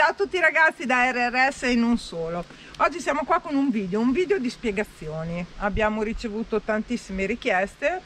Ciao a tutti ragazzi da RRS e non solo. Oggi siamo qua con un video di spiegazioni. Abbiamo ricevuto tantissime richieste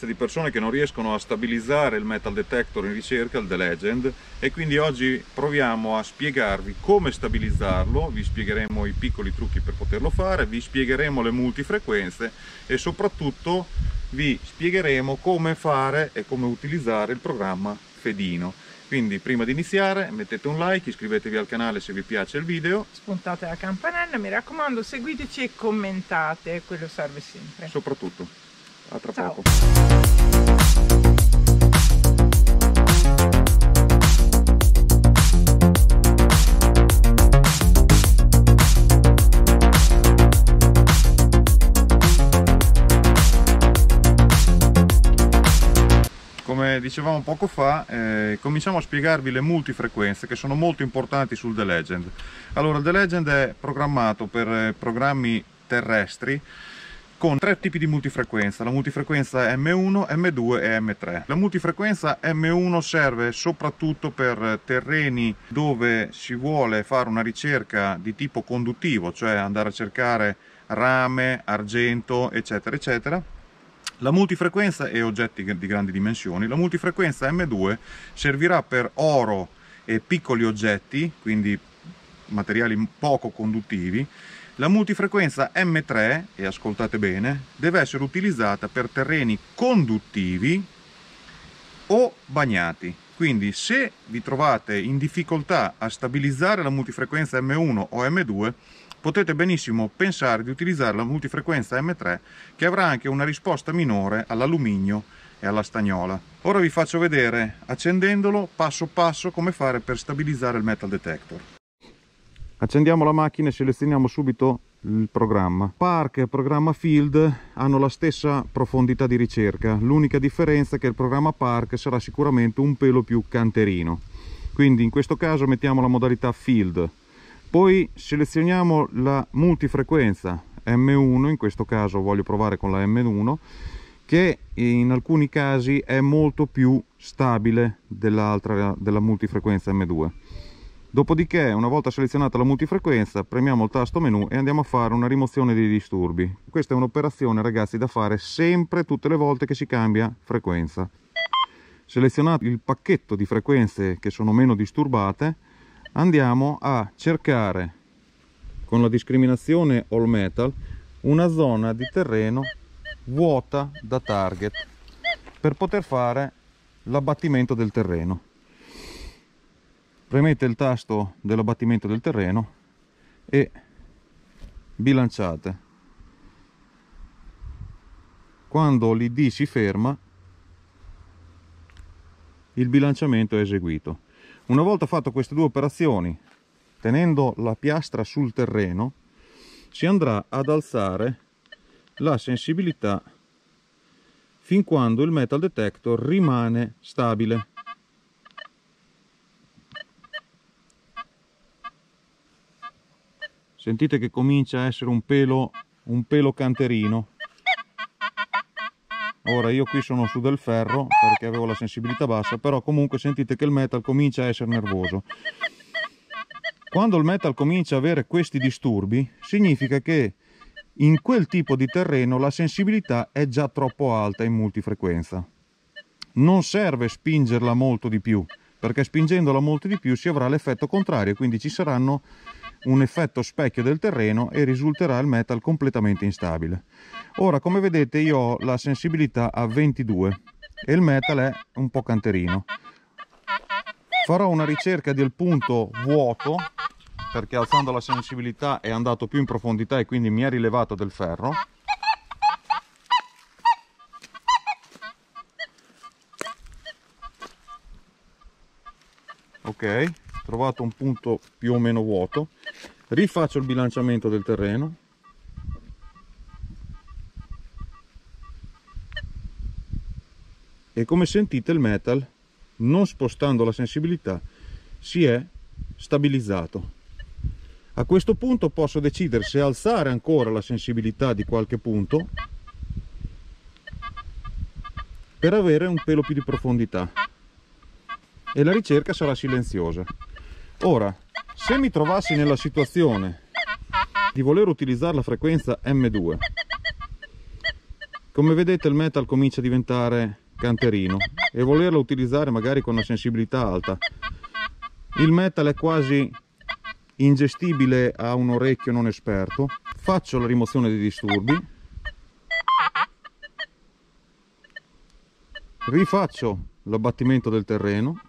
di persone che non riescono a stabilizzare il metal detector in ricerca, il The Legend, e quindi oggi proviamo a spiegarvi come stabilizzarlo, vi spiegheremo i piccoli trucchi per poterlo fare, vi spiegheremo le multifrequenze e soprattutto vi spiegheremo come fare e come utilizzare il programma Fedino. Quindi prima di iniziare mettete un like, iscrivetevi al canale se vi piace il video, spuntate la campanella, mi raccomando seguiteci e commentate, quello serve sempre. Soprattutto. A tra Ciao. poco. Come dicevamo poco fa, cominciamo a spiegarvi le multifrequenze che sono molto importanti sul The Legend. Allora, il The Legend è programmato per programmi terrestri con tre tipi di multifrequenza: la multifrequenza M1, M2 e M3. La multifrequenza M1 serve soprattutto per terreni dove si vuole fare una ricerca di tipo conduttivo, cioè andare a cercare rame, argento, eccetera eccetera. La multifrequenza e oggetti di grandi dimensioni. La multifrequenza M2 servirà per oro e piccoli oggetti, quindi materiali poco conduttivi. La multifrequenza M3, e ascoltate bene, deve essere utilizzata per terreni conduttivi o bagnati. Quindi se vi trovate in difficoltà a stabilizzare la multifrequenza M1 o M2, potete benissimo pensare di utilizzare la multifrequenza M3, che avrà anche una risposta minore all'alluminio e alla stagnola. Ora vi faccio vedere, accendendolo, passo passo, come fare per stabilizzare il metal detector. Accendiamo la macchina e selezioniamo subito il programma. Park e programma Field hanno la stessa profondità di ricerca, l'unica differenza è che il programma Park sarà sicuramente un pelo più canterino. Quindi in questo caso mettiamo la modalità Field. Poi selezioniamo la multifrequenza M1, in questo caso voglio provare con la M1, che in alcuni casi è molto più stabile della multifrequenza M2. Dopodiché, una volta selezionata la multifrequenza, premiamo il tasto menu e andiamo a fare una rimozione dei disturbi. Questa è un'operazione, ragazzi, da fare sempre, tutte le volte che si cambia frequenza. Selezionato il pacchetto di frequenze che sono meno disturbate, andiamo a cercare con la discriminazione All Metal una zona di terreno vuota da target per poter fare l'abbattimento del terreno. Premete il tasto dell'abbattimento del terreno e bilanciate. Quando l'ID si ferma, il bilanciamento è eseguito. Una volta fatto queste due operazioni, tenendo la piastra sul terreno, si andrà ad alzare la sensibilità fin quando il metal detector rimane stabile. Sentite che comincia a essere un pelo canterino. Ora io qui sono su del ferro perché avevo la sensibilità bassa, però comunque sentite che il metal comincia a essere nervoso. Quando il metal comincia a avere questi disturbi, significa che in quel tipo di terreno la sensibilità è già troppo alta in multifrequenza. Non serve spingerla molto di più, perché spingendola molto di più si avrà l'effetto contrario, quindi ci saranno un effetto specchio del terreno e risulterà il metal completamente instabile. Ora, come vedete, io ho la sensibilità a 22 e il metal è un po' canterino. Farò una ricerca del punto vuoto, perché alzando la sensibilità è andato più in profondità e quindi mi ha rilevato del ferro. Ok, trovato un punto più o meno vuoto. Rifaccio il bilanciamento del terreno. E come sentite il metal, non spostando la sensibilità, si è stabilizzato. A questo punto posso decidere se alzare ancora la sensibilità di qualche punto per avere un pelo più di profondità e la ricerca sarà silenziosa. Ora, Se mi trovassi nella situazione di voler utilizzare la frequenza M2, come vedete il metal comincia a diventare canterino, e volerla utilizzare magari con una sensibilità alta, il metal è quasi ingestibile a un orecchio non esperto. Faccio la rimozione dei disturbi, rifaccio l'abbattimento del terreno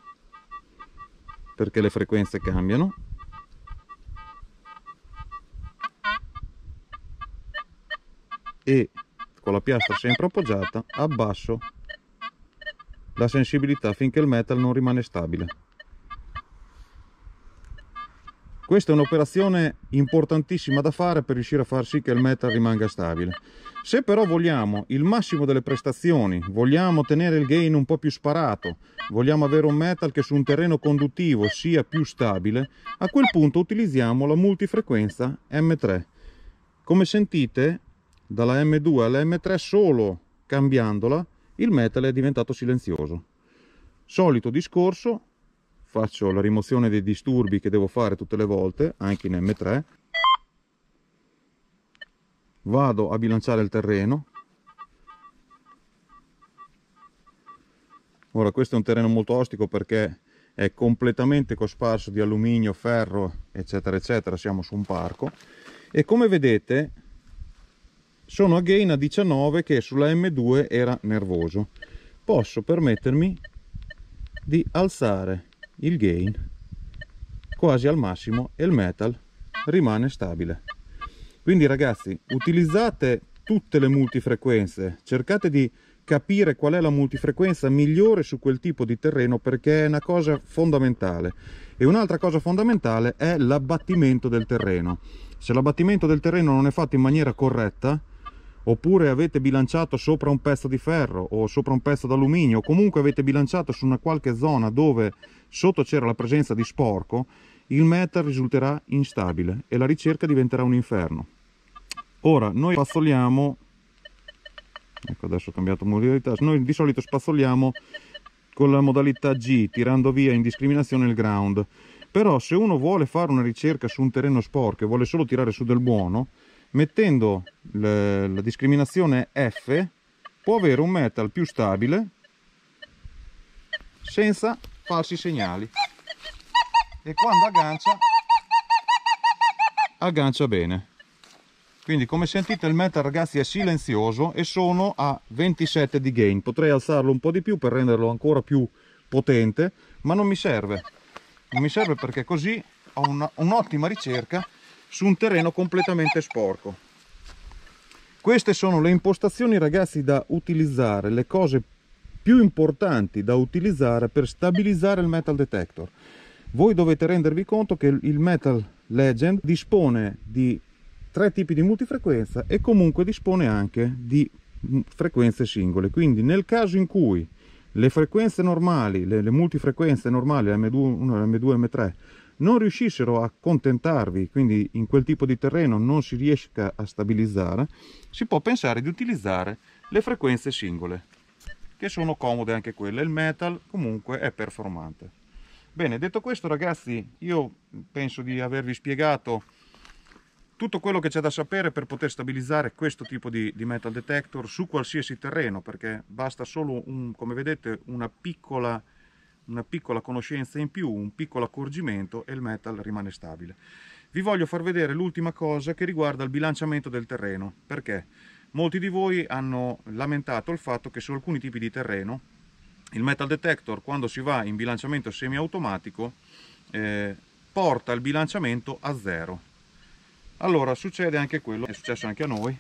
perché le frequenze cambiano, e con la piastra sempre appoggiata abbasso la sensibilità finché il metal non rimane stabile. Questa è un'operazione importantissima da fare per riuscire a far sì che il metal rimanga stabile. Se però vogliamo il massimo delle prestazioni, vogliamo tenere il gain un po' più sparato, vogliamo avere un metal che su un terreno conduttivo sia più stabile, a quel punto utilizziamo la multifrequenza M3. Come sentite, dalla M2 alla M3, solo cambiandola, il metal è diventato silenzioso. Solito discorso, faccio la rimozione dei disturbi che devo fare tutte le volte, anche in M3, vado a bilanciare il terreno. Ora questo è un terreno molto ostico perché è completamente cosparso di alluminio, ferro, eccetera eccetera, siamo su un parco, e come vedete sono a gain a 19 che sulla M2 era nervoso. Posso permettermi di alzare il gain quasi al massimo e il metal rimane stabile. Quindi ragazzi, utilizzate tutte le multifrequenze, cercate di capire qual è la multifrequenza migliore su quel tipo di terreno, perché è una cosa fondamentale. E un'altra cosa fondamentale è l'abbattimento del terreno. Se l'abbattimento del terreno non è fatto in maniera corretta, oppure avete bilanciato sopra un pezzo di ferro o sopra un pezzo d'alluminio, o comunque avete bilanciato su una qualche zona dove sotto c'era la presenza di sporco, il metal risulterà instabile e la ricerca diventerà un inferno. Ora noi spazzoliamo, ecco adesso ho cambiato modalità, noi di solito spazzoliamo con la modalità G, tirando via in discriminazione il ground. Però se uno vuole fare una ricerca su un terreno sporco e vuole solo tirare su del buono, mettendo la discriminazione F può avere un metal più stabile senza falsi segnali, e quando aggancia bene. Quindi come sentite il metal ragazzi è silenzioso e sono a 27 di gain. Potrei alzarlo un po' di più per renderlo ancora più potente, ma non mi serve perché così ho un'ottima ricerca su un terreno completamente sporco. Queste sono le impostazioni ragazzi da utilizzare, le cose più importanti da utilizzare per stabilizzare il metal detector. Voi dovete rendervi conto che il Metal Legend dispone di 3 tipi di multifrequenza e comunque dispone anche di frequenze singole. Quindi nel caso in cui le frequenze normali, le multifrequenze normali, M2, M2, M3, non riuscissero a accontentarvi, quindi in quel tipo di terreno non si riesca a stabilizzare, si può pensare di utilizzare le frequenze singole, che sono comode anche quelle. Il metal comunque è performante. Bene, detto questo ragazzi, io penso di avervi spiegato tutto quello che c'è da sapere per poter stabilizzare questo tipo di metal detector su qualsiasi terreno, perché basta solo, come vedete, una piccola conoscenza in più, un piccolo accorgimento e il metal rimane stabile. Vi voglio far vedere l'ultima cosa che riguarda il bilanciamento del terreno, perché molti di voi hanno lamentato il fatto che su alcuni tipi di terreno il metal detector, quando si va in bilanciamento semiautomatico, porta il bilanciamento a 0. Allora succede anche quello, è successo anche a noi,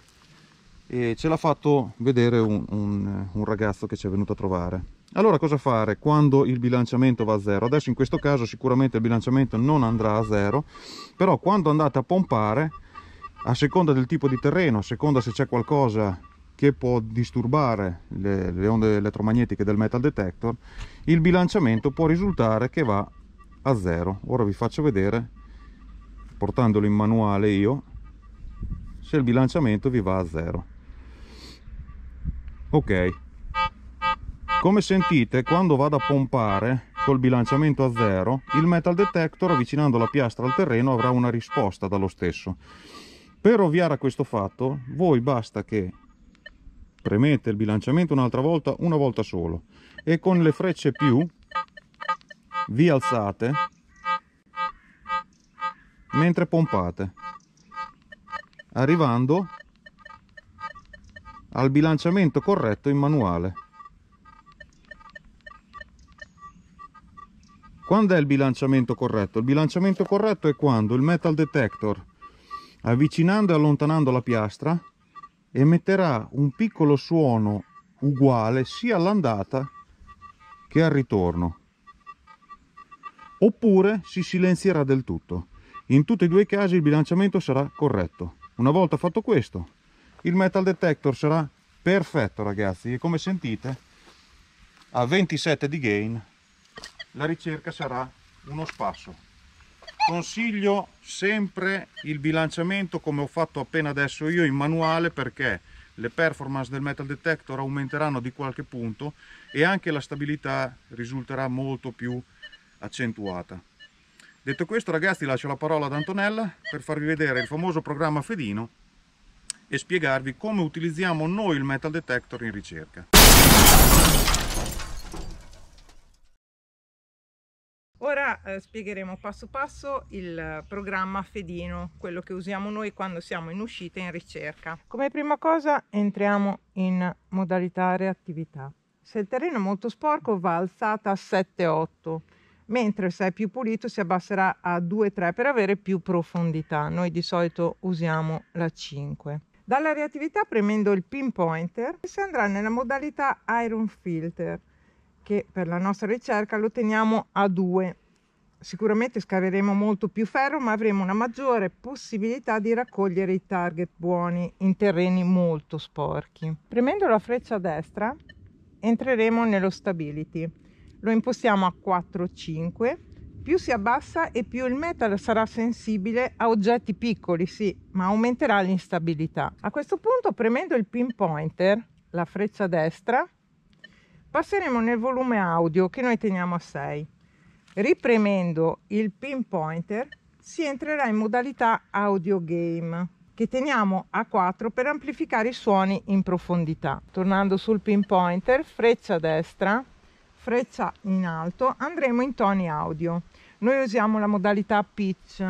e ce l'ha fatto vedere un ragazzo che ci è venuto a trovare. Allora cosa fare quando il bilanciamento va a 0? Adesso in questo caso sicuramente il bilanciamento non andrà a 0, però quando andate a pompare, a seconda del tipo di terreno, a seconda se c'è qualcosa che può disturbare le onde elettromagnetiche del metal detector, il bilanciamento può risultare che va a 0. Ora vi faccio vedere, portandolo in manuale io, se il bilanciamento vi va a 0. Ok, come sentite quando vado a pompare col bilanciamento a 0, il metal detector, avvicinando la piastra al terreno, avrà una risposta dallo stesso. Per ovviare a questo fatto, voi basta che premete il bilanciamento un'altra volta, una volta solo, e con le frecce più vi alzate mentre pompate, arrivando al bilanciamento corretto in manuale. Quando è il bilanciamento corretto? Il bilanciamento corretto è quando il metal detector, avvicinando e allontanando la piastra, emetterà un piccolo suono uguale sia all'andata che al ritorno, oppure si silenzierà del tutto. In tutti e due i casi il bilanciamento sarà corretto. Una volta fatto questo, il metal detector sarà perfetto, ragazzi, e come sentite a 27 di gain la ricerca sarà uno spasso. Consiglio sempre il bilanciamento come ho fatto appena adesso io in manuale, perché le performance del metal detector aumenteranno di qualche punto e anche la stabilità risulterà molto più accentuata. Detto questo, ragazzi, lascio la parola ad Antonella per farvi vedere il famoso programma Fedino e spiegarvi come utilizziamo noi il metal detector in ricerca. Ora spiegheremo passo passo il programma Fedino, quello che usiamo noi quando siamo in uscita in ricerca. Come prima cosa entriamo in modalità reattività. Se il terreno è molto sporco va alzata a 7-8, mentre se è più pulito si abbasserà a 2-3 per avere più profondità. Noi di solito usiamo la 5. Dalla reattività, premendo il pinpointer, si andrà nella modalità Iron Filter, che per la nostra ricerca lo teniamo a 2. Sicuramente scaveremo molto più ferro, ma avremo una maggiore possibilità di raccogliere i target buoni in terreni molto sporchi. Premendo la freccia a destra entreremo nello stability, lo impostiamo a 4-5. Più si abbassa e più il metal sarà sensibile a oggetti piccoli, sì, ma aumenterà l'instabilità. A questo punto, premendo il pinpointer, la freccia destra, passeremo nel volume audio che noi teniamo a 6. Ripremendo il pinpointer si entrerà in modalità audio game, che teniamo a 4 per amplificare i suoni in profondità. Tornando sul pinpointer, freccia destra, freccia in alto, andremo in toni audio. Noi usiamo la modalità pitch,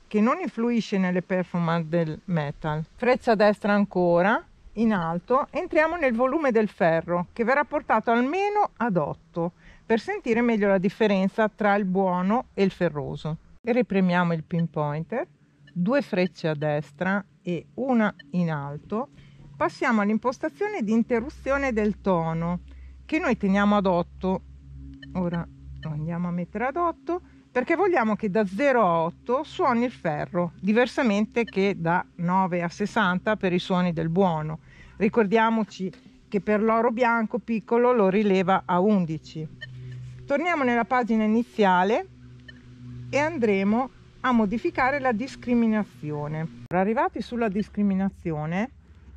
che non influisce nelle performance del metal. Freccia destra ancora, in alto, entriamo nel volume del ferro, che verrà portato almeno ad 8 per sentire meglio la differenza tra il buono e il ferroso. E ripremiamo il pinpointer, 2 frecce a destra e una in alto. Passiamo all'impostazione di interruzione del tono, che noi teniamo ad 8. Ora lo andiamo a mettere ad 8 perché vogliamo che da 0 a 8 suoni il ferro, diversamente che da 9 a 60 per i suoni del buono. Ricordiamoci che per l'oro bianco piccolo lo rileva a 11. Torniamo nella pagina iniziale e andremo a modificare la discriminazione. Arrivati sulla discriminazione,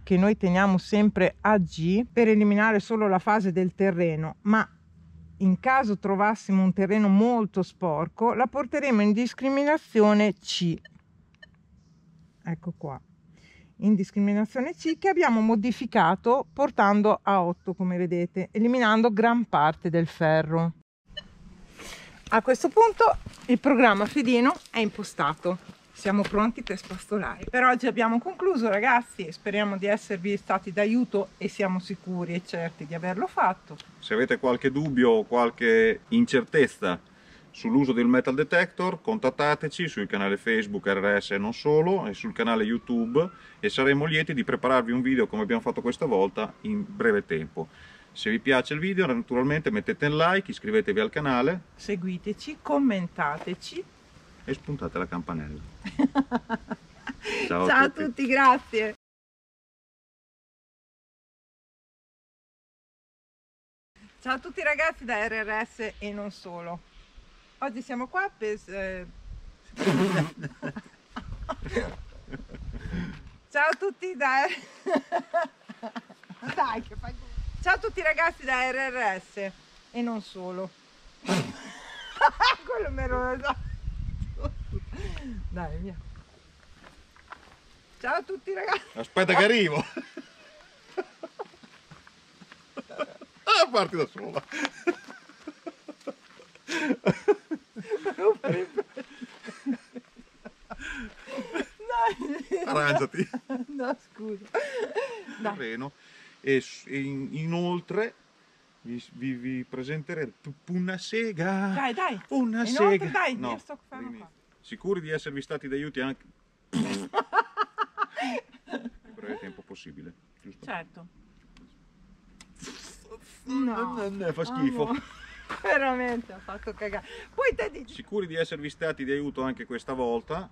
che noi teniamo sempre a G per eliminare solo la fase del terreno, ma in caso trovassimo un terreno molto sporco la porteremo in discriminazione C. Ecco qua, in discriminazione C, che abbiamo modificato portando a 8, come vedete, eliminando gran parte del ferro. A questo punto il programma Fedino è impostato. Siamo pronti per spastolare. Per oggi abbiamo concluso, ragazzi, speriamo di esservi stati d'aiuto e siamo sicuri e certi di averlo fatto. Se avete qualche dubbio o qualche incertezza sull'uso del metal detector, contattateci sul canale Facebook RS e non solo, e sul canale YouTube, e saremo lieti di prepararvi un video come abbiamo fatto questa volta in breve tempo. Se vi piace il video, naturalmente mettete un like, iscrivetevi al canale, seguiteci, commentateci e spuntate la campanella. Ciao a tutti, grazie. Ciao a tutti ragazzi da RRS e non solo. Oggi siamo qua per... Ciao a tutti da... Dai, che fai... Ciao a tutti ragazzi da RRS e non solo. Quello me lo so. Dai, via. Ciao a tutti ragazzi. Aspetta che arrivo. Ah, parti da sola. Dai. Arrangiati. No, scusa. Dai. Terreno. E inoltre vi presenteremo una sega. Dai, dai. Una Inoltre, sega. dai, No, io sto fermo qua. sicuri di esservi stati d'aiuti anche nel breve tempo possibile, giusto? Certo. No, Fa schifo. amore. Veramente ha fatto cagare. Poi te dici. Sicuri di esservi stati di aiuto anche questa volta.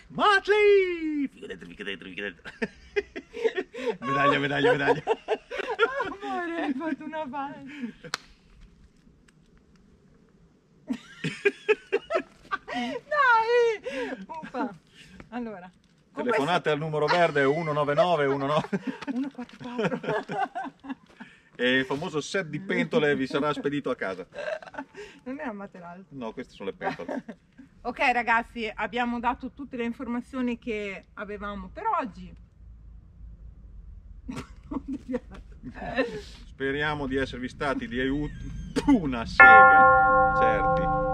Motley! Fica dentro, fica dentro, fica dentro. Medaglia, medaglia, medaglia. Amore, hai fatto una fase. Dai! Uffa. Allora. Telefonate al numero verde 199 144. e il famoso set di pentole vi sarà spedito a casa. Non è un materiale. No, queste sono le pentole. Ok ragazzi, abbiamo dato tutte le informazioni che avevamo per oggi. Speriamo di esservi stati di aiuto. Una sega, certi.